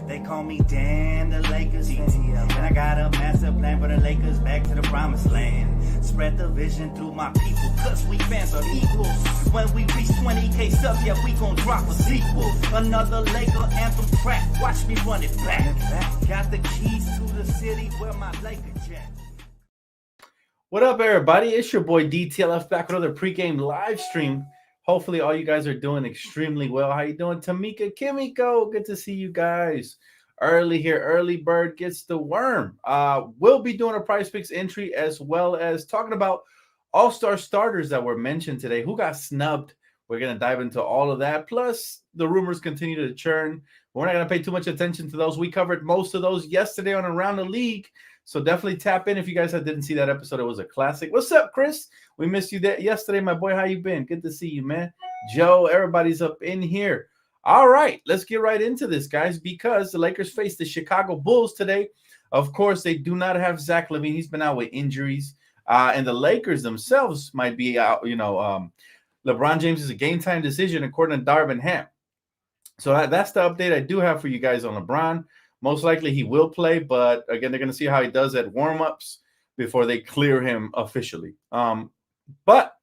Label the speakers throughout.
Speaker 1: They call me Dan, the Lakers fan. And I got a master plan for the Lakers back to the promised land. Spread the vision through my people, cause we fans are equal. When we reach 20K subs, yeah, we gon' drop a sequel. Another Laker anthem track, watch me run it back. Got the keys to the city where my Laker jet.
Speaker 2: What up, everybody? It's your boy DTLF back with another pregame live stream. Hopefully, all you guys are doing extremely well. How you doing, Tamika, Kimiko? Good to see you guys. Early here, early bird gets the worm. We'll be doing a Prizepicks entry as well as talking about all-star starters that were mentioned today. Who got snubbed? We're going to dive into all of that. Plus, the rumors continue to churn. We're not going to pay too much attention to those. We covered most of those yesterday on Around the League. So definitely tap in if you guys didn't see that episode. It was a classic. What's up, Chris? We missed you yesterday, my boy. How you been? Good to see you, man. Joe, everybody's up in here. All right, let's get right into this, guys, because the Lakers face the Chicago Bulls today. Of course, they do not have Zach LaVine. He's been out with injuries. And the Lakers themselves might be out. LeBron James is a game-time decision, according to Darvin Ham. So that's the update I do have for you guys on LeBron. Most likely he will play, but again, they're going to see how he does at warm-ups before they clear him officially. But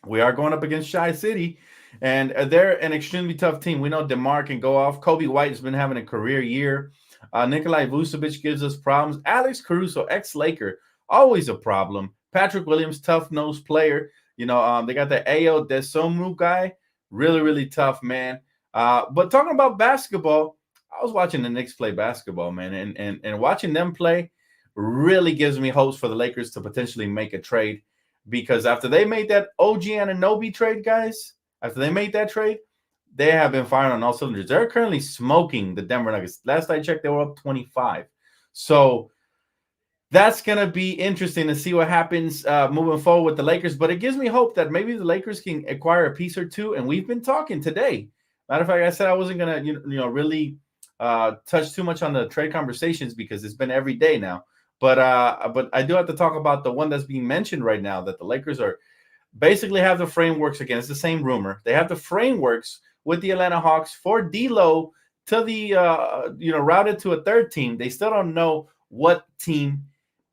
Speaker 2: we are going up against Chi City, and they're an extremely tough team. We know DeMar can go off. Kobe White has been having a career year. Nikolai Vucevic gives us problems. Alex Caruso, ex-Laker, always a problem. Patrick Williams, tough-nosed player. They got the Ayo Desomu guy. Really, really tough, man. But talking about basketball, I was watching the Knicks play basketball, man, and watching them play really gives me hopes for the Lakers to potentially make a trade, because after they made that OG Anunoby trade, guys, after they made that trade, they have been firing on all cylinders. They're currently smoking the Denver Nuggets. Last I checked, they were up 25. So that's going to be interesting to see what happens moving forward with the Lakers. But it gives me hope that maybe the Lakers can acquire a piece or two, and we've been talking today. Matter of fact, I said I wasn't going to, really touch too much on the trade conversations because it's been every day now. But I do have to talk about the one that's being mentioned right now, that the Lakers are basically have the frameworks again. It's the same rumor. They have the frameworks with the Atlanta Hawks for D'Lo to the routed to a third team. They still don't know what team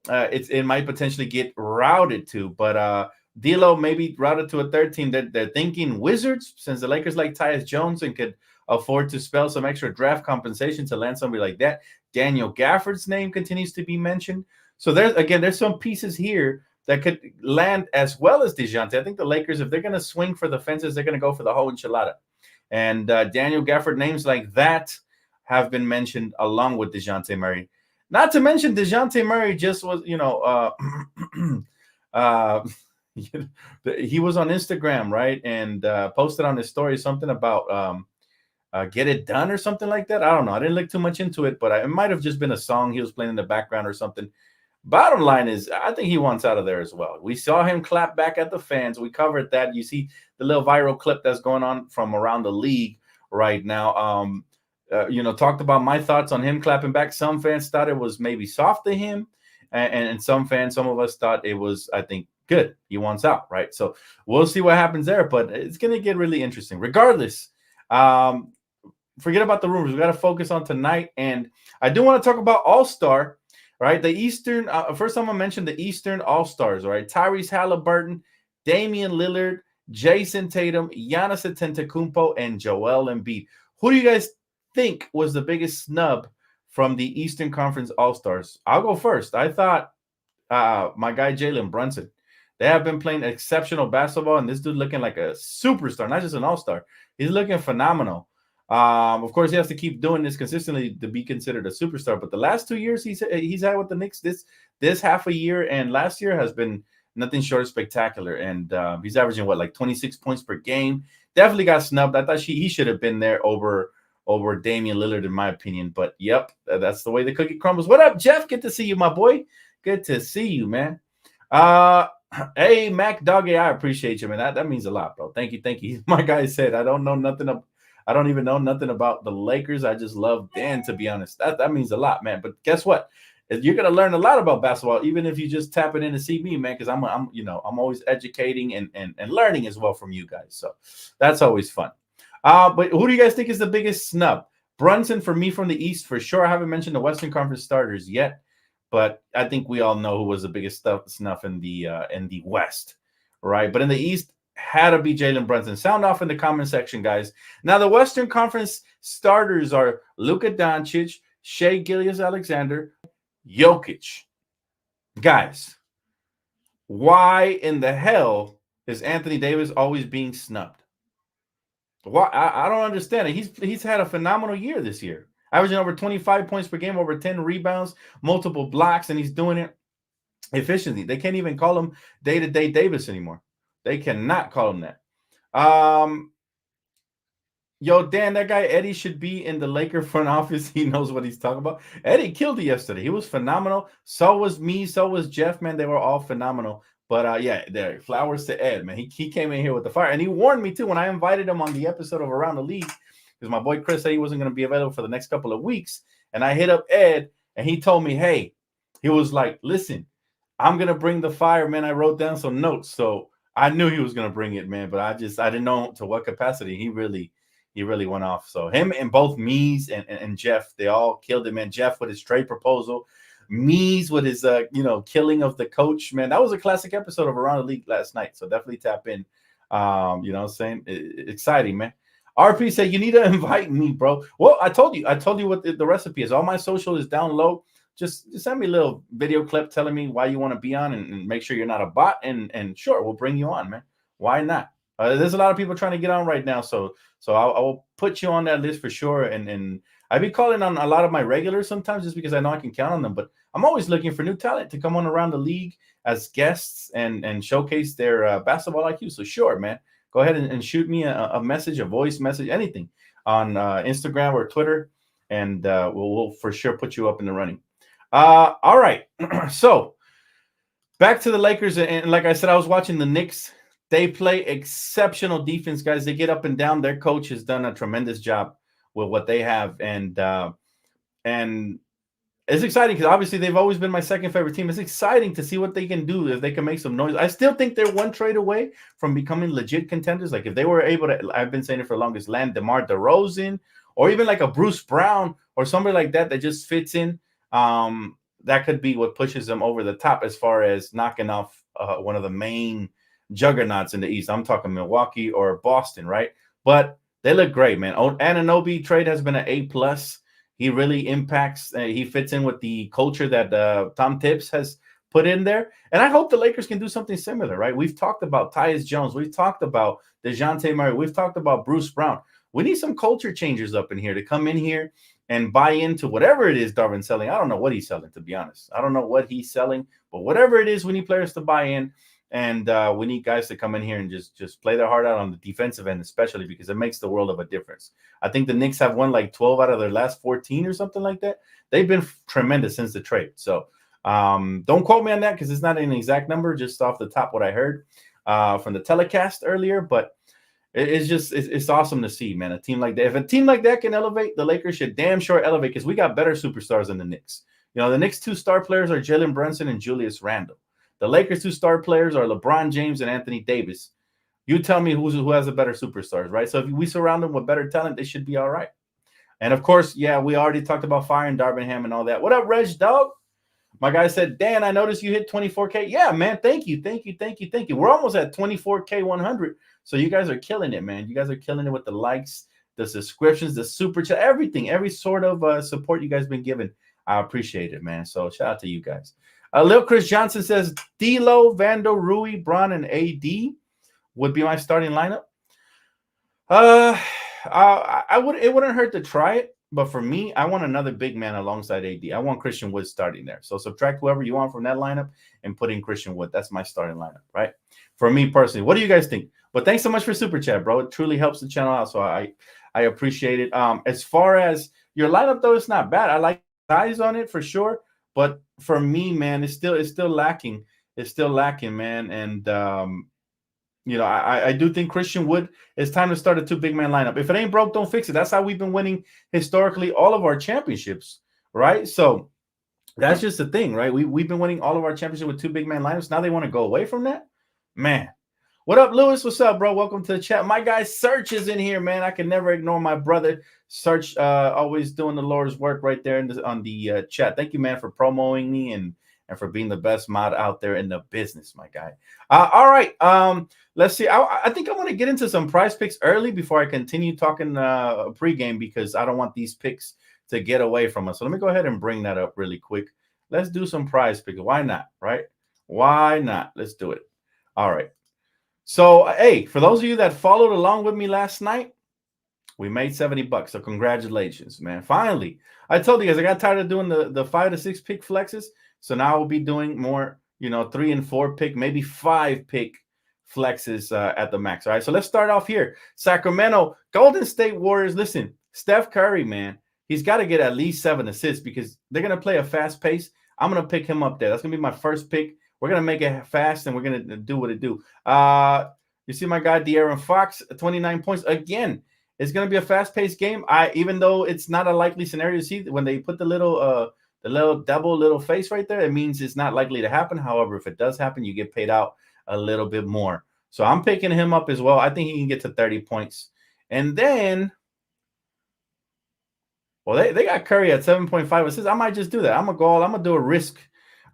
Speaker 2: it might potentially get routed to, but D'Lo maybe routed to a third team. They're thinking Wizards, since the Lakers like Tyus Jones and could afford to spell some extra draft compensation to land somebody like that. Daniel Gafford's name continues to be mentioned. So there's some pieces here that could land as well as DeJounte. I think the Lakers, if they're going to swing for the fences, they're going to go for the whole enchilada. And Daniel Gafford, names like that have been mentioned along with DeJounte Murray. Not to mention DeJounte Murray just was, he was on Instagram, right? And posted on his story something about Get It Done or something like that. I don't know. I didn't look too much into it, but it might have just been a song he was playing in the background or something. Bottom line is, I think he wants out of there as well. We saw him clap back at the fans. We covered that. You see the little viral clip that's going on from around the league right now. Talked about my thoughts on him clapping back. Some fans thought it was maybe soft to him, and some of us thought it was, I think, good. He wants out, right? So we'll see what happens there, but it's going to get really interesting. Regardless, forget about the rumors. We got to focus on tonight, and I do want to talk about All-Star, right? The Eastern, first I'm going to mention the Eastern All-Stars, right? Tyrese Halliburton, Damian Lillard, Jason Tatum, Giannis Antetokounmpo, and Joel Embiid. Who do you guys think was the biggest snub from the Eastern Conference All-Stars? I'll go first. I thought my guy Jalen Brunson. They have been playing exceptional basketball, and this dude looking like a superstar, not just an all-star. He's looking phenomenal. Of course, he has to keep doing this consistently to be considered a superstar. But the last 2 years he's had with the Knicks, this half a year and last year has been nothing short of spectacular. And he's averaging, like 26 points per game. Definitely got snubbed. I thought he should have been there over Damian Lillard, in my opinion. But, yep, that's the way the cookie crumbles. What up, Jeff? Good to see you, my boy. Good to see you, man. Hey, Mac Doggy, I appreciate you, man. That means a lot, bro. Thank you. My guy said, I don't even know nothing about the Lakers. I just love Dan, to be honest. That means a lot, man. But guess what? You're gonna learn a lot about basketball, even if you just tap it in to see me, man. Because I'm always educating and learning as well from you guys. So that's always fun. But who do you guys think is the biggest snub? Brunson for me from the East for sure. I haven't mentioned the Western Conference starters yet, but I think we all know who was the biggest snuff in the West, right? But in the East, had to be Jalen Brunson. Sound off in the comment section, guys. Now the Western Conference starters are Luka Doncic, Shai Gilgeous-Alexander, Jokic. Guys, why in the hell is Anthony Davis always being snubbed? Well, I don't understand it. He's had a phenomenal year this year, averaging over 25 points per game, over 10 rebounds, multiple blocks, and he's doing it efficiently. They can't even call him day-to-day Davis anymore. They cannot call him that. Yo, Dan, that guy Eddie should be in the Laker front office. He knows what he's talking about. Eddie killed it yesterday. He was phenomenal. So was me. So was Jeff, man. They were all phenomenal. But yeah, there, flowers to Ed, man. He came in here with the fire. And he warned me, too, when I invited him on the episode of Around the League, because my boy Chris said he wasn't going to be available for the next couple of weeks. And I hit up Ed, and he told me, hey, he was like, listen, I'm going to bring the fire, man. I wrote down some notes. So I knew he was going to bring it, man. But I didn't know to what capacity. He really went off. So him and both Mees and Jeff, they all killed it, man. Jeff with his trade proposal. Mees with his killing of the coach, man. That was a classic episode of Around the League last night. So definitely tap in. You know what I'm saying? Exciting, man. RP said you need to invite me, bro. Well, I told you what the recipe is. All my social is down low. Just send me a little video clip telling me why you want to be on and make sure you're not a bot. And sure, we'll bring you on, man. Why not? There's a lot of people trying to get on right now. So I will put you on that list for sure. And I be calling on a lot of my regulars sometimes just because I know I can count on them. But I'm always looking for new talent to come on Around the League as guests and showcase their basketball IQ. So sure, man, go ahead and shoot me a message, a voice message, anything on Instagram or Twitter. And we'll for sure put you up in the running. All right. So back to the Lakers. And like I said, I was watching the Knicks. They play exceptional defense, guys. They get up and down. Their coach has done a tremendous job with what they have. And it's exciting because obviously they've always been my second favorite team. It's exciting to see what they can do if they can make some noise. I still think they're one trade away from becoming legit contenders. Like if they were able to, I've been saying it for the longest, land DeMar DeRozan or even like a Bruce Brown or somebody like that just fits in. That could be what pushes them over the top as far as knocking off one of the main juggernauts in the East. I'm talking Milwaukee or Boston, right? But they look great, man. Anunoby trade has been an A+. He really impacts. He fits in with the culture that Tom Tibbs has put in there. And I hope the Lakers can do something similar, right? We've talked about Tyus Jones. We've talked about DeJounte Murray. We've talked about Bruce Brown. We need some culture changers up in here to come in here and buy into whatever it is Darvin's selling. I don't know what he's selling, to be honest. I don't know what he's selling, but whatever it is, we need players to buy in. And we need guys to come in here and just play their heart out on the defensive end, especially because it makes the world of a difference. I think the Knicks have won like 12 out of their last 14 or something like that. They've been tremendous since the trade. So don't quote me on that because it's not an exact number, just off the top what I heard from the telecast earlier. But it's awesome to see, man. A team like that. If a team like that can elevate, the Lakers should damn sure elevate because we got better superstars than the Knicks. You know, the Knicks' two star players are Jalen Brunson and Julius Randle. The Lakers' two star players are LeBron James and Anthony Davis. You tell me who has the better superstars, right? So if we surround them with better talent, they should be all right. And of course, yeah, we already talked about firing Darvin Ham and all that. What up, Reg Dog? My guy said, Dan, I noticed you hit 24K. Yeah, man, thank you. We're almost at 24K 100. So you guys are killing it, man. You guys are killing it with the likes, the subscriptions, the super chat, everything, every sort of support you guys been giving. I appreciate it, man. So shout out to you guys. Lil Chris Johnson says D'Lo, Vando, Rui, Bron, and AD would be my starting lineup. It wouldn't hurt to try it, but for me, I want another big man alongside AD. I want Christian Wood starting there. So subtract whoever you want from that lineup and put in Christian Wood. That's my starting lineup, right? For me personally, what do you guys think? But thanks so much for Super Chat, bro. It truly helps the channel out, so I appreciate it. As far as your lineup, though, it's not bad. I like size on it for sure. But for me, man, it's still lacking. It's still lacking, man. And I do think Christian Wood, it's time to start a two big man lineup. If it ain't broke, don't fix it. That's how we've been winning historically all of our championships, right? So that's just the thing, right? We've been winning all of our championships with two big man lineups. Now they want to go away from that, man. What up, Lewis? What's up, bro? Welcome to the chat. My guy Search is in here, man. I can never ignore my brother Search, always doing the Lord's work right there on the chat. Thank you, man, for promoting me and for being the best mod out there in the business, my guy. All right, let's see. I think I want to get into some prize picks early before I continue talking pregame, because I don't want these picks to get away from us. So let me go ahead and bring that up really quick. Let's do some prize picks. Why not, right? Why not? Let's do it. All right. So, hey, for those of you that followed along with me last night, we made $70. So congratulations, man. Finally, I told you guys I got tired of doing the 5 to 6 pick flexes. So now we'll be doing more, 3 and 4 pick, maybe 5 pick flexes at the max. All right. So let's start off here. Sacramento, Golden State Warriors. Listen, Steph Curry, man, he's got to get at least 7 assists because they're going to play a fast pace. I'm going to pick him up there. That's going to be my first pick. We're going to make it fast and we're going to do what it do. You see my guy, De'Aaron Fox, 29 points. Again, it's going to be a fast-paced game. Even though it's not a likely scenario to see, when they put the little double little face right there, it means it's not likely to happen. However, if it does happen, you get paid out a little bit more. So I'm picking him up as well. I think he can get to 30 points. And then, well, they got Curry at 7.5 assists. I might just do that. I'm going to do a risk.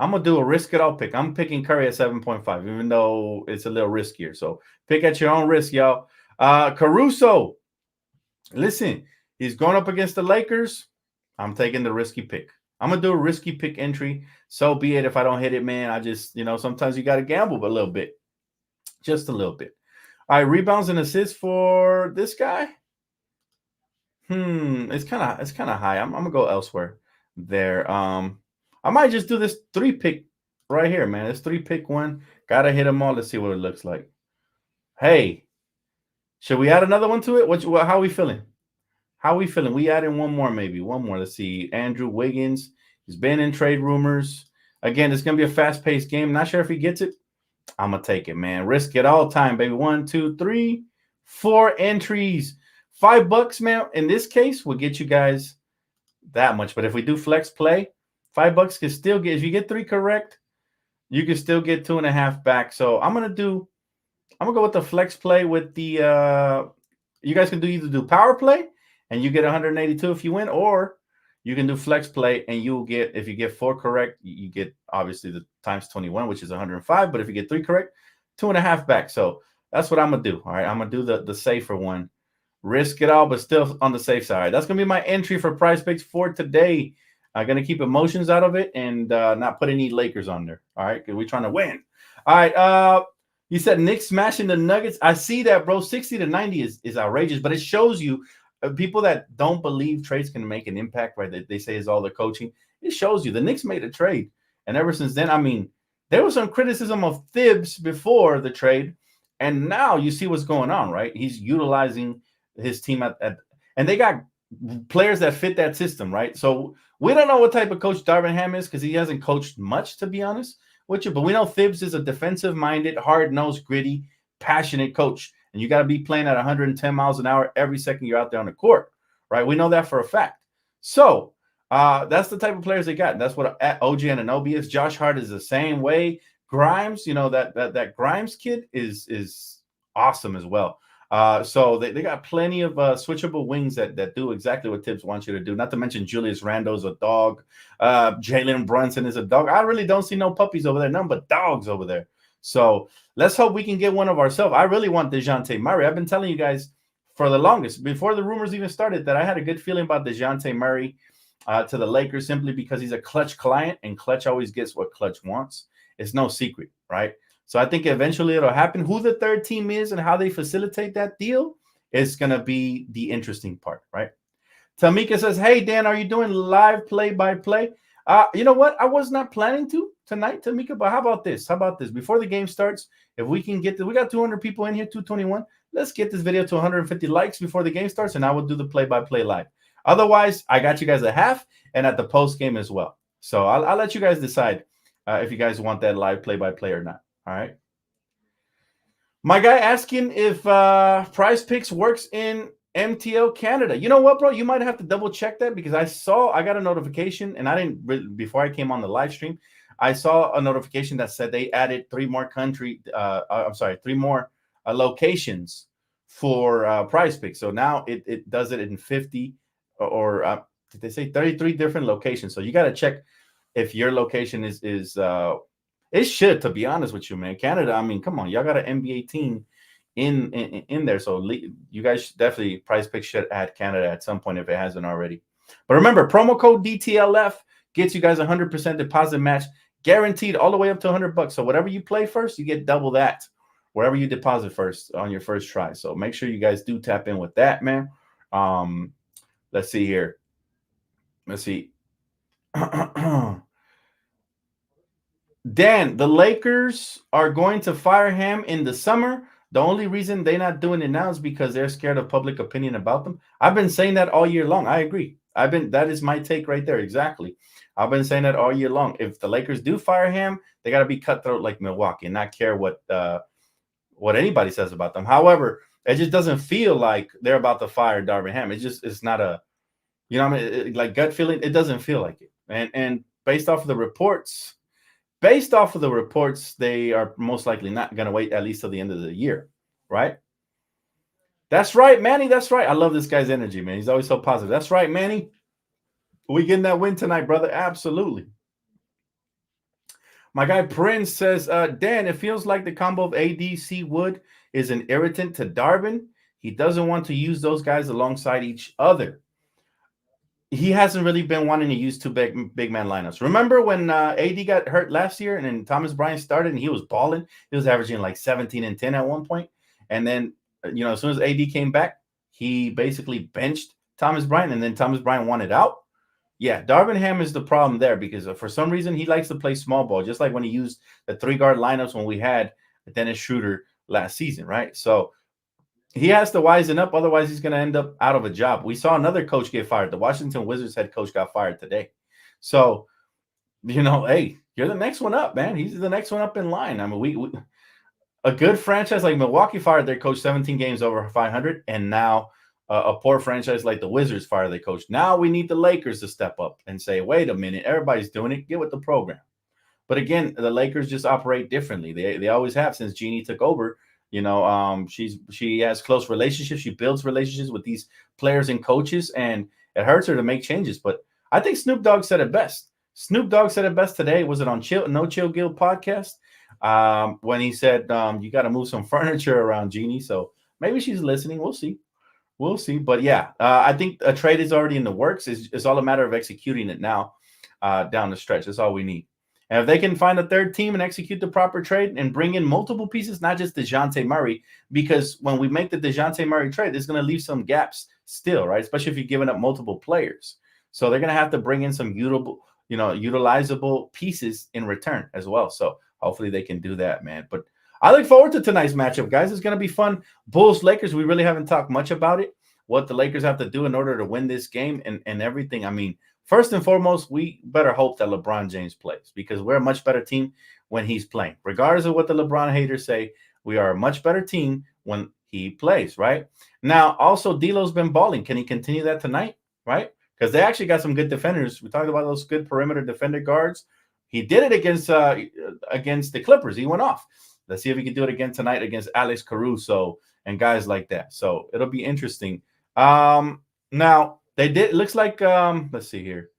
Speaker 2: I'm going to do a risk it all pick. I'm picking Curry at 7.5, even though it's a little riskier. So pick at your own risk, y'all. Caruso. Listen, he's going up against the Lakers. I'm taking the risky pick. I'm going to do a risky pick entry. So be it if I don't hit it, man. I just, sometimes you got to gamble a little bit. Just a little bit. All right, rebounds and assists for this guy. It's kind of high. I'm going to go elsewhere there. I might just do this 3 pick right here, man. This 3 pick one. Got to hit them all. Let's see what it looks like. Hey. Should we add another one to it? How are we feeling? We add in one more, maybe. One more. Let's see. Andrew Wiggins. He's been in trade rumors. Again, it's going to be a fast-paced game. Not sure if he gets it. I'm going to take it, man. Risk it all time, baby. 1, 2, 3, 4 entries. $5, man. In this case, we'll get you guys that much. But if we do flex play, $5 can still get, if you get 3 correct, you can still get 2.5 back. So I'm going to go with the flex play with the you guys can either do power play and you get 182 if you win, or you can do flex play and you'll get, if you get 4 correct, you get obviously the times 21, which is 105. But if you get 3 correct, 2.5 back. So that's what I'm gonna do. All right, I'm gonna do the safer one. Risk it all, but still on the safe side. That's gonna be my entry for prize picks for today. I'm gonna keep emotions out of it and not put any Lakers on there. All right, because we're trying to win. All right, you said Knicks smashing the Nuggets. I see that, bro. 60 to 90 is outrageous, but it shows you people that don't believe trades can make an impact, right? They say it's all the coaching. It shows you the Knicks made a trade. And ever since then, I mean, there was some criticism of Thibs before the trade. And now you see what's going on, right? He's utilizing his team and they got players that fit that system, right? So we don't know what type of coach Darvin Ham is because he hasn't coached much, to be honest with you, but we know Thibs is a defensive-minded, hard-nosed, gritty, passionate coach, and you got to be playing at 110 miles an hour every second you're out there on the court, right? We know that for a fact. So that's the type of players they got. And that's what OG Anunoby is. Josh Hart is the same way. Grimes, that Grimes kid is awesome as well. So they got plenty of switchable wings that do exactly what Thibs wants you to do. Not to mention Julius Randle's a dog. Jalen Brunson is a dog. I really don't see no puppies over there. None but dogs over there. So let's hope we can get one of ourselves. I really want DeJounte Murray. I've been telling you guys for the longest, before the rumors even started, that I had a good feeling about DeJounte Murray to the Lakers simply because he's a Clutch client, and Clutch always gets what Clutch wants. It's no secret, right? So I think eventually it'll happen. Who the third team is and how they facilitate that deal is going to be the interesting part, right? Tamika says, hey, Dan, are you doing live play-by-play? You know what? I was not planning to tonight, Tamika, but how about this? Before the game starts, if we can get we got 200 people in here, 221. Let's get this video to 150 likes before the game starts, and I will do the play-by-play live. Otherwise, I got you guys a half and at the post game as well. So I'll let you guys decide if you guys want that live play-by-play or not. All right. My guy asking if Prize Picks works in MTL Canada. You know what, bro? You might have to double check that because I got a notification and I didn't before I came on the live stream. I saw a notification that said they added 3 more locations for Prize Picks. So now it does it in 50 or did they say 33 different locations? So you got to check if your location is it should, to be honest with you, man. Canada, I mean, come on, y'all got an NBA team in there, so you guys should definitely Prizepicks should add Canada at some point if it hasn't already. But remember, promo code DTLF gets you guys 100% deposit match guaranteed all the way up to $100. So whatever you play first, you get double that wherever you deposit first on your first try. So make sure you guys do tap in with that, man. Let's see here. Let's see. Dan, the Lakers are going to fire him in the summer. The only reason they're not doing it now is because they're scared of public opinion about them. I've been saying that all year long. I agree. That is my take right there. Exactly. I've been saying that all year long. If the Lakers do fire him, they got to be cutthroat like Milwaukee and not care what anybody says about them. However, it just doesn't feel like they're about to fire Darvin Ham. It's not a, you know what I mean? Like gut feeling. It doesn't feel like it. And based off of the reports, they are most likely not going to wait at least till the end of the year, right? That's right, Manny. That's right. I love this guy's energy, man. He's always so positive. That's right, Manny. We getting that win tonight, brother. Absolutely. My guy Prince says, Dan, it feels like the combo of ADC Wood is an irritant to Darvin. He doesn't want to use those guys alongside each other. He hasn't really been wanting to use two big man lineups. Remember when AD got hurt last year and then Thomas Bryant started and he was balling? He was averaging like 17 and 10 at one point. And then, as soon as AD came back, he basically benched Thomas Bryant and then Thomas Bryant wanted out. Yeah, Darvin Ham is the problem there because for some reason he likes to play small ball, just like when he used the 3-guard lineups when we had Dennis Schroeder last season, right? So he has to wisen up. Otherwise, he's going to end up out of a job. We saw another coach get fired. The Washington Wizards head coach got fired today. So, hey, you're the next one up, man. He's the next one up in line. I mean, we a good franchise like Milwaukee fired their coach 17 games over 500, and now a poor franchise like the Wizards fired their coach. Now we need the Lakers to step up and say, wait a minute, everybody's doing it. Get with the program. But again, the Lakers just operate differently. They always have since Jeannie took over. She has close relationships. She builds relationships with these players and coaches, and it hurts her to make changes. But I think Snoop Dogg said it best. Snoop Dogg said it best today. Was it on No Chill Guild podcast? When he said, you got to move some furniture around, Jeannie. So maybe she's listening. We'll see. But yeah, I think a trade is already in the works. It's all a matter of executing it now down the stretch. That's all we need. And if they can find a third team and execute the proper trade and bring in multiple pieces, not just DeJounte Murray, because when we make the DeJounte Murray trade, it's going to leave some gaps still, right? Especially if you're giving up multiple players. So they're going to have to bring in some utilizable pieces in return as well. So hopefully they can do that, man. But I look forward to tonight's matchup, guys. It's going to be fun. Bulls-Lakers, we really haven't talked much about it, what the Lakers have to do in order to win this game and everything. I mean, first and foremost, we better hope that LeBron James plays because we're a much better team when he's playing. Regardless of what the LeBron haters say, we are a much better team when he plays, right? Now, also, D'Lo's been balling. Can he continue that tonight, right? Because they actually got some good defenders. We talked about those good perimeter defender guards. He did it against the Clippers. He went off. Let's see if he can do it again tonight against Alex Caruso and guys like that. So it'll be interesting. Now, they did. It looks like, let's see here.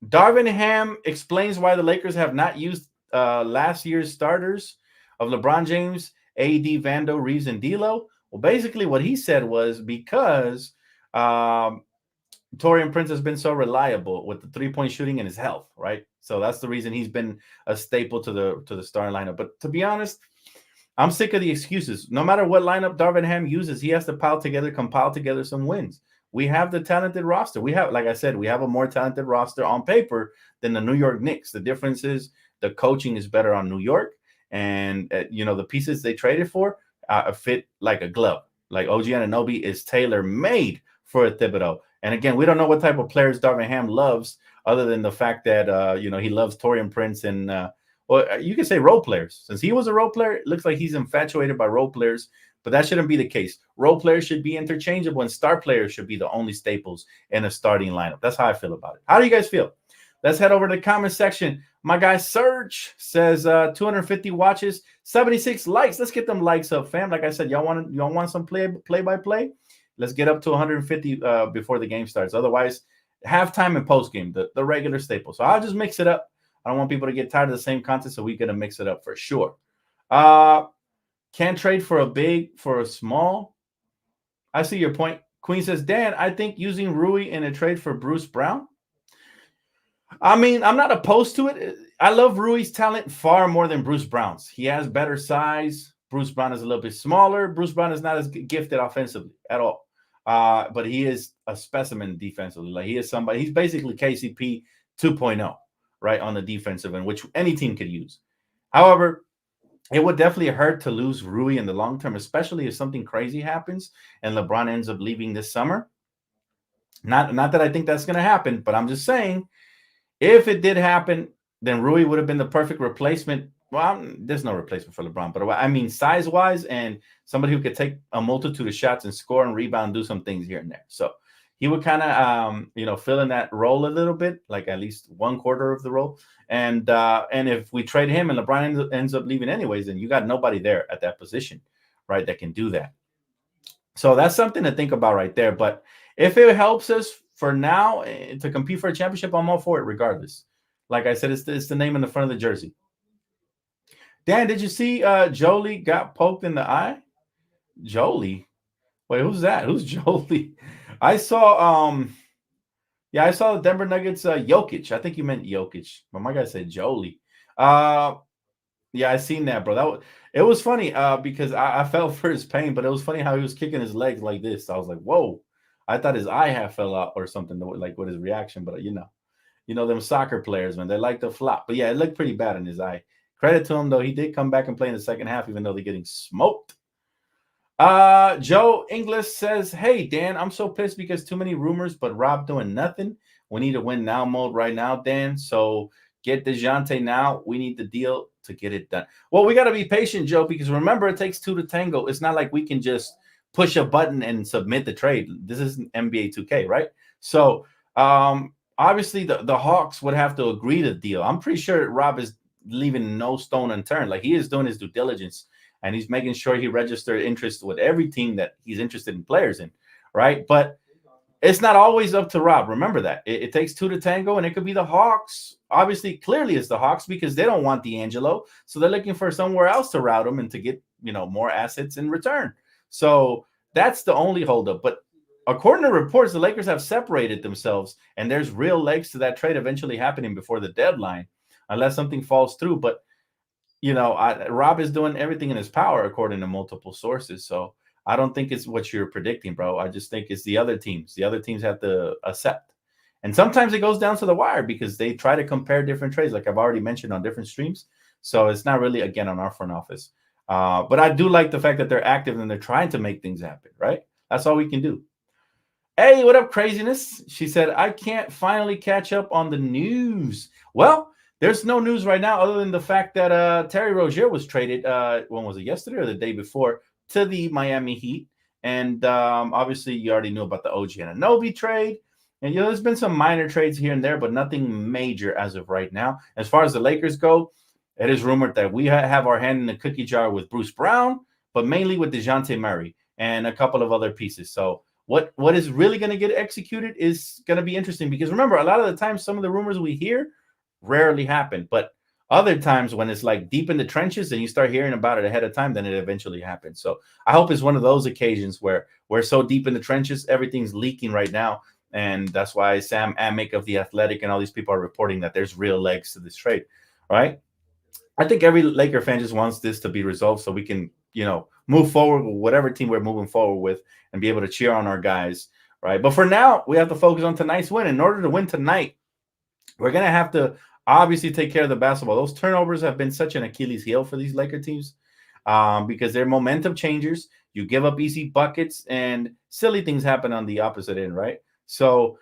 Speaker 2: Darvin Ham explains why the Lakers have not used last year's starters of LeBron James, AD, Vando, Reeves, and D'Lo. Well, basically what he said was because Taurean Prince has been so reliable with the three-point shooting and his health, right? So that's the reason he's been a staple to the starting lineup. But to be honest, I'm sick of the excuses. No matter what lineup Darvin Ham uses, he has to compile together some wins. We have the talented roster. We have, like I said, we have a more talented roster on paper than the New York Knicks. The difference is the coaching is better on New York, and the pieces they traded for fit like a glove. Like OG Anunoby is tailor-made for a Thibodeau. And again, we don't know what type of players Darvin Ham loves, other than the fact that he loves Taurean Prince and you can say role players. Since he was a role player, it looks like he's infatuated by role players. But that shouldn't be the case. Role players should be interchangeable, and star players should be the only staples in a starting lineup. That's how I feel about it. How do you guys feel? Let's head over to the comment section. My guy Serge says 250 watches, 76 likes. Let's get them likes up, fam. Like I said, y'all want some play by play? Let's get up to 150 before the game starts. Otherwise, halftime and post game, the regular staple. So I'll just mix it up. I don't want people to get tired of the same content, so we're gonna mix it up for sure. Can't trade for a big for a small. I see your point. Queen says, Dan, I think using Rui in a trade for Bruce Brown. I mean, I'm not opposed to it. I love Rui's talent far more than Bruce Brown's. He has better size. Bruce Brown is a little bit smaller. Bruce Brown is not as gifted offensively at all. But he is a specimen defensively. Like he is somebody, he's basically KCP 2.0, right, on the defensive end, which any team could use. However, it would definitely hurt to lose Rui in the long term, especially if something crazy happens and LeBron ends up leaving this summer. Not that I think that's going to happen, but I'm just saying, if it did happen, then Rui would have been the perfect replacement. Well, there's no replacement for LeBron, but I mean size-wise and somebody who could take a multitude of shots and score and rebound, do some things here and there. So he would kind of, fill in that role a little bit, like at least one quarter of the role. And if we trade him and LeBron ends up leaving anyways, then you got nobody there at that position, right, that can do that. So that's something to think about right there. But if it helps us for now to compete for a championship, I'm all for it regardless. Like I said, it's the name in the front of the jersey. Dan, did you see Jolie got poked in the eye? Jolie? Wait, who's that? Who's Jolie? I saw I saw the Denver Nuggets Jokic. I think you meant Jokic, but my guy said Jolie. Yeah, I seen that, bro. It was funny because I felt for his pain, but it was funny how he was kicking his legs like this. I was like, whoa. I thought his eye half fell out or something, like with his reaction, but you know them soccer players, man, they like to flop. But yeah, it looked pretty bad in his eye. Credit to him, though. He did come back and play in the second half, even though they're getting smoked. Joe Inglis says, hey, Dan, I'm so pissed because too many rumors, but Rob doing nothing. We need a win now mode right now, Dan. So get DeJounte now. We need the deal to get it done. Well, we got to be patient, Joe, because remember, it takes two to tango. It's not like we can just push a button and submit the trade. This is NBA 2K, right? So obviously the Hawks would have to agree to the deal. I'm pretty sure Rob is leaving no stone unturned. Like he is doing his due diligence and he's making sure he registered interest with every team that he's interested in players in, right? But it's not always up to Rob. Remember that. It takes two to tango, and it could be the Hawks. Obviously, clearly it's the Hawks because they don't want D'Angelo. So they're looking for somewhere else to route him and to get, more assets in return. So that's the only holdup. But according to reports, the Lakers have separated themselves, and there's real legs to that trade eventually happening before the deadline, unless something falls through. But, Rob is doing everything in his power, according to multiple sources. So I don't think it's what you're predicting, bro. I just think it's the other teams. The other teams have to accept. And sometimes it goes down to the wire because they try to compare different trades, like I've already mentioned on different streams. So it's not really, again, on our front office. But I do like the fact that they're active and they're trying to make things happen, right? That's all we can do. Hey, what up, craziness? She said, I can't finally catch up on the news. Well, there's no news right now other than the fact that Terry Rozier was traded, when was it, yesterday or the day before, to the Miami Heat. And obviously you already knew about the OG Anunoby trade. And, there's been some minor trades here and there, but nothing major as of right now. As far as the Lakers go, it is rumored that we have our hand in the cookie jar with Bruce Brown, but mainly with DeJounte Murray and a couple of other pieces. So what is really going to get executed is going to be interesting because, remember, a lot of the times some of the rumors we hear rarely happen. But other times when it's like deep in the trenches and you start hearing about it ahead of time, then it eventually happens. So I hope it's one of those occasions where we're so deep in the trenches, everything's leaking right now. And that's why Sam Amick of The Athletic and all these people are reporting that there's real legs to this trade, right? I think every Laker fan just wants this to be resolved so we can, move forward with whatever team we're moving forward with and be able to cheer on our guys, right? But for now, we have to focus on tonight's win. In order to win tonight, we're going to have to obviously take care of the basketball. Those turnovers have been such an Achilles heel for these Laker teams because they're momentum changers. You give up easy buckets and silly things happen on the opposite end, right? So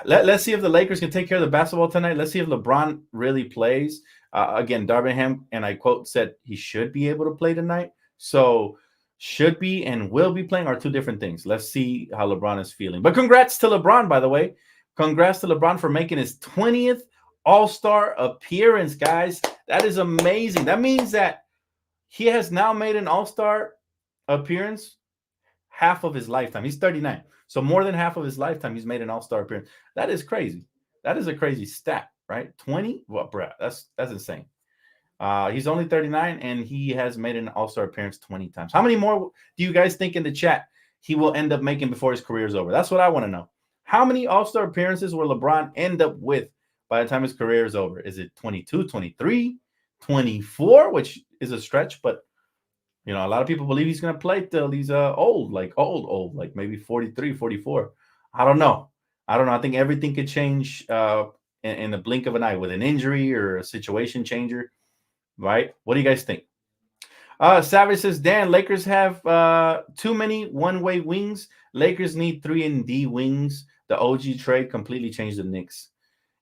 Speaker 2: let's see if the Lakers can take care of the basketball tonight. Let's see if LeBron really plays. Again, Darvin Ham, and I quote, said he should be able to play tonight. So should be and will be playing are two different things. Let's see how LeBron is feeling. But congrats to LeBron, by the way. Congrats to LeBron for making his 20th All-Star appearance, guys. That is amazing. That means that he has now made an All-Star appearance half of his lifetime. He's 39. So more than half of his lifetime, he's made an all-star appearance. That is crazy. That is a crazy stat, right? 20? Well, bruh, that's insane. He's only 39, and he has made an all-star appearance 20 times. How many more do you guys think in the chat he will end up making before his career is over? That's what I want to know. How many all-star appearances will LeBron end up with by the time his career is over? Is it 22, 23, 24, which is a stretch, but a lot of people believe he's going to play till he's old, like maybe 43, 44. I don't know. I think everything could change in the blink of an eye with an injury or a situation changer, right? What do you guys think? Savage says, Dan, Lakers have too many one-way wings. Lakers need 3-and-D wings. The OG trade completely changed the Knicks.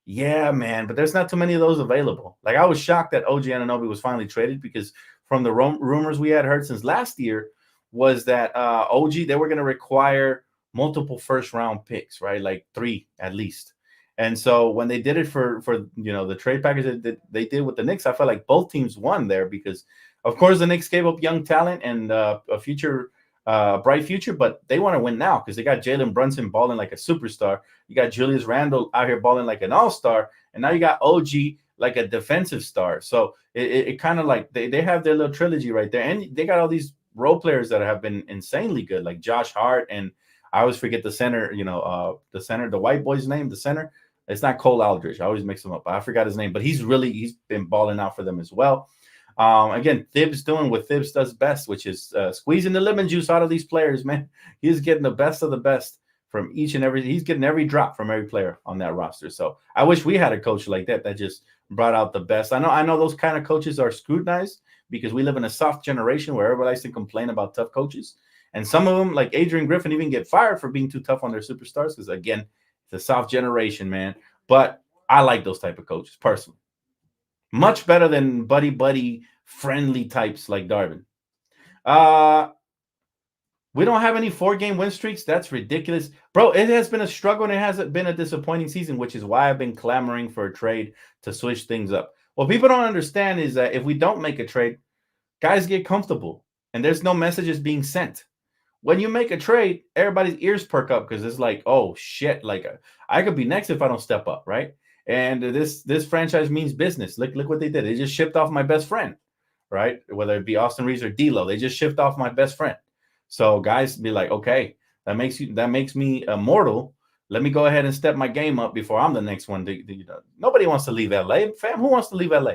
Speaker 2: Yeah, man, but there's not too many of those available. Like, I was shocked that OG Anunoby was finally traded, because from the rumors we had heard since last year was that OG, they were going to require multiple first-round picks, right? Like 3 at least. And so when they did it for the trade package that they did with the Knicks, I felt like both teams won there, because, of course, the Knicks gave up young talent and a bright future, but they want to win now because they got Jalen Brunson balling like a superstar. You got Julius Randle out here balling like an all-star, and now you got OG like a defensive star. So it kind of like they have their little trilogy right there, and they got all these role players that have been insanely good, like Josh Hart, and I always forget the center, the white boy's name, the center. It's not Cole Aldridge. I always mix them up. I forgot his name, but he's been balling out for them as well. Again, Thibs doing what Thibs does best, which is squeezing the lemon juice out of these players, man. He's getting the best of the best from each and every. He's getting every drop from every player on that roster. So I wish we had a coach like that just brought out the best. I know those kind of coaches are scrutinized because we live in a soft generation where everybody likes to complain about tough coaches. And some of them, like Adrian Griffin, even get fired for being too tough on their superstars because, again, it's a soft generation, man. But I like those type of coaches personally. Much better than buddy friendly types like Darvin. We don't have any 4-game win streaks. That's ridiculous. Bro, it has been a struggle and it hasn't been a disappointing season, which is why I've been clamoring for a trade to switch things up. What people don't understand is that if we don't make a trade, guys get comfortable and there's no messages being sent. When you make a trade, everybody's ears perk up because it's like, oh, shit, like I could be next if I don't step up, right? And this franchise means business. Look what they did. They just shipped off my best friend, right? Whether it be Austin Reeves or D'Lo, they just shipped off my best friend. So guys be like, okay, that makes me immortal. Let me go ahead and step my game up before I'm the next one. Nobody wants to leave LA, fam. Who wants to leave LA?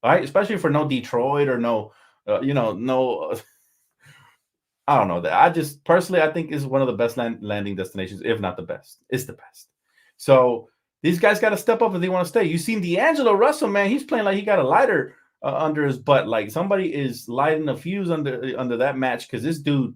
Speaker 2: All right, especially for no Detroit or no. I don't know that. I just personally, I think is one of the best landing destinations, if not the best. It's the best. So these guys got to step up if they want to stay. You seen D'Angelo Russell, man? He's playing like he got a lighter under his butt. Like somebody is lighting a fuse under that match because this dude,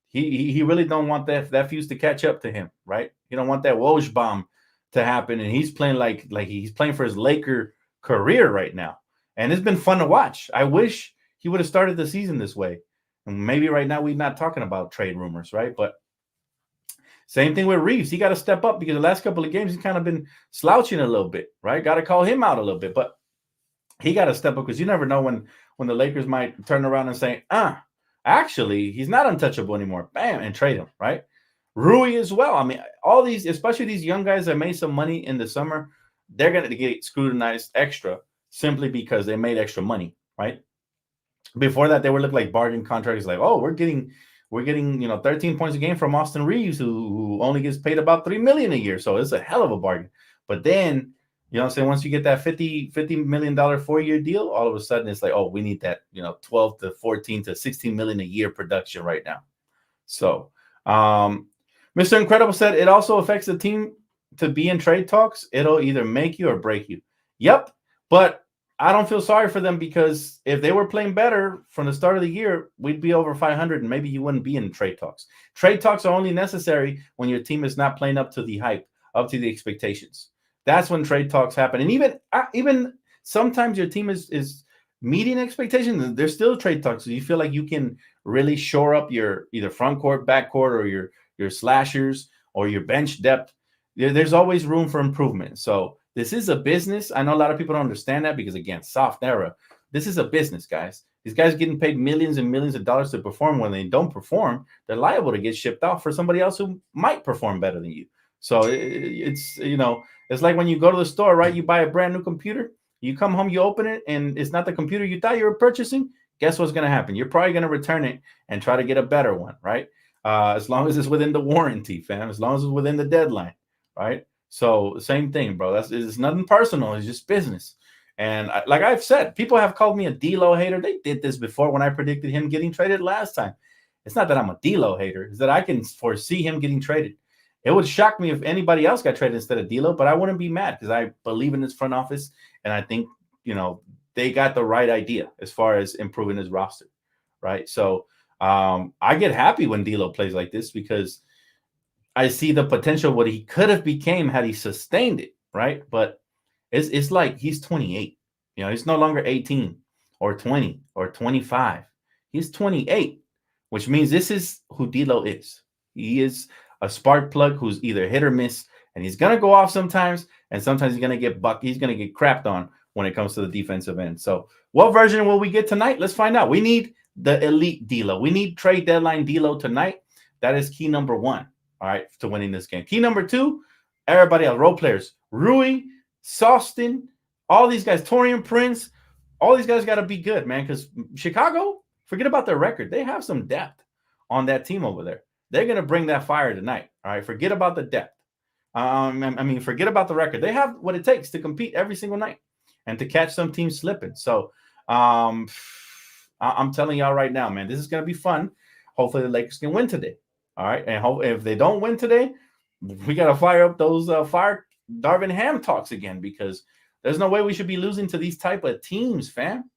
Speaker 2: he really don't want that fuse to catch up to him, right? He don't want that Woj bomb to happen, and he's playing like he's playing for his Laker career right now. And it's been fun to watch. I wish he would have started the season this way. And maybe right now we're not talking about trade rumors, right? But same thing with Reeves. He got to step up because the last couple of games he's kind of been slouching a little bit, right? Got to call him out a little bit, but he got to step up because you never know when the Lakers might turn around and say, actually, he's not untouchable anymore. Bam, and trade him, right? Rui as well. I mean, all these, especially these young guys that made some money in the summer, they're going to get scrutinized extra simply because they made extra money, right? Before that, they would look like bargain contracts, like, oh, we're getting 13 points a game from Austin Reeves, who only gets paid about $3 million a year. So it's a hell of a bargain. But then, once you get that $50 million 4-year deal, all of a sudden it's like, oh, we need that, 12 to 14 to 16 million a year production right now. So Mr. Incredible said it also affects the team to be in trade talks. It'll either make you or break you. Yep. But I don't feel sorry for them because if they were playing better from the start of the year, we'd be over 500 and maybe you wouldn't be in trade talks. Trade talks are only necessary when your team is not playing up to the hype, up to the expectations. That's when trade talks happen. And even sometimes your team is meeting expectations. There's still trade talks. So you feel like you can really shore up your either front court, back court, or your slashers or your bench depth. There's always room for improvement. So this is a business. I know a lot of people don't understand that because, again, soft era. This is a business, guys. These guys getting paid millions and millions of dollars to perform. When they don't perform, they're liable to get shipped out for somebody else who might perform better than you. So it's, you know, it's like when you go to the store, right? You buy a brand new computer, you come home, you open it, and it's not the computer you thought you were purchasing. Guess what's going to happen? You're probably going to return it and try to get a better one, right? As long as it's within the warranty, fam. As long as it's within the deadline, right? So same thing, bro. It's nothing personal. It's just business. And like I've said, people have called me a D-Lo hater. They did this before when I predicted him getting traded last time. It's not that I'm a D-Lo hater. It's that I can foresee him getting traded. It would shock me if anybody else got traded instead of D-Lo, but I wouldn't be mad because I believe in his front office, and I think, you know, they got the right idea as far as improving his roster, right? So I get happy when D-Lo plays like this because I see the potential what he could have became had he sustained it, right? But it's like he's 28. You know, he's no longer 18 or 20 or 25. He's 28, which means this is who D-Lo is. He is a spark plug who's either hit or miss, and he's gonna go off sometimes, and sometimes he's gonna get He's gonna get crapped on when it comes to the defensive end. So, what version will we get tonight? Let's find out. We need the elite D-Lo. We need trade deadline D-Lo tonight. That is key number 1. All right, to winning this game. Key number 2, everybody else, role players, Rui, Sawston, all these guys, Torian Prince, all these guys got to be good, man, because Chicago, forget about their record. They have some depth on that team over there. They're going to bring that fire tonight, all right? Forget about the depth. Forget about the record. They have what it takes to compete every single night and to catch some teams slipping. So I'm telling y'all right now, man, this is going to be fun. Hopefully the Lakers can win today, all right? And if they don't win today, we got to fire up those Darvin Ham talks again, because there's no way we should be losing to these type of teams, fam.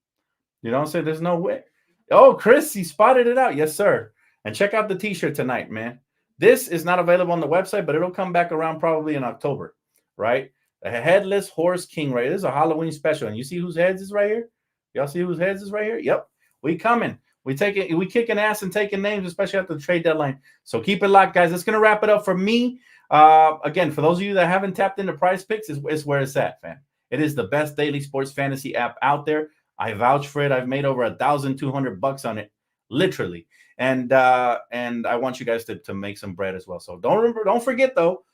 Speaker 2: You know what I'm saying? There's no way. Oh, Chris, he spotted it out. Yes, sir. And check out the t-shirt tonight, man. This is not available on the website, but it'll come back around probably in October, right? The Headless Horse King, right? This is a Halloween special. And you see whose heads is right here? Y'all see whose heads is right here? Yep. We coming. We kicking ass and taking names, especially after the trade deadline. So keep it locked, guys. That's going to wrap it up for me. Again, for those of you that haven't tapped into Prizepicks, it's where it's at, fam. It is the best daily sports fantasy app out there. I vouch for it. I've made over $1,200 on it, literally. And I want you guys to make some bread as well. So don't forget though,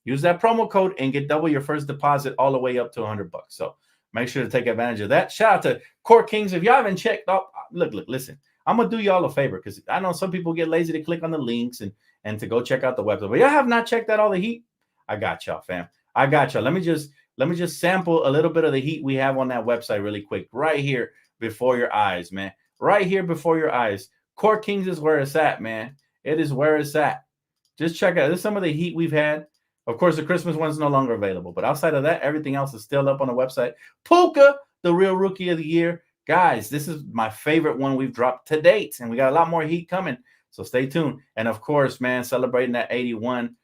Speaker 2: use that promo code and get double your first deposit all the way up to $100. So make sure to take advantage of that. Shout out to Court Kings. If y'all haven't checked out, look, listen. I'm gonna do y'all a favor because I know some people get lazy to click on the links and to go check out the website. But y'all have not checked out all the heat. I got y'all, fam. I got y'all. Let me just sample a little bit of the heat we have on that website really quick, right here before your eyes, man. Right here before your eyes. Court Kings is where it's at, man. It is where it's at. Just check out. This is some of the heat we've had. Of course, the Christmas one's no longer available, but outside of that, everything else is still up on the website. Puka, the real rookie of the year. Guys, this is my favorite one we've dropped to date, and we got a lot more heat coming, so stay tuned. And of course, man, celebrating that 81.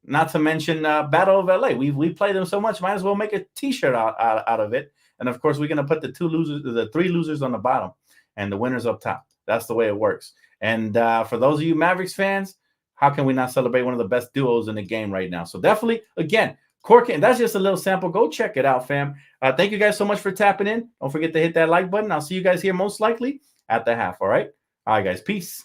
Speaker 2: Not to mention Battle of LA. We play them so much, might as well make a T-shirt out of it. And of course, we're gonna put the 3 losers on the bottom, and the winners up top. That's the way it works. And for those of you Mavericks fans, how can we not celebrate one of the best duos in the game right now? So definitely, again, Cork, and that's just a little sample. Go check it out, fam. Thank you guys so much for tapping in. Don't forget to hit that like button. I'll see you guys here most likely at the half, all right? All right, guys. Peace.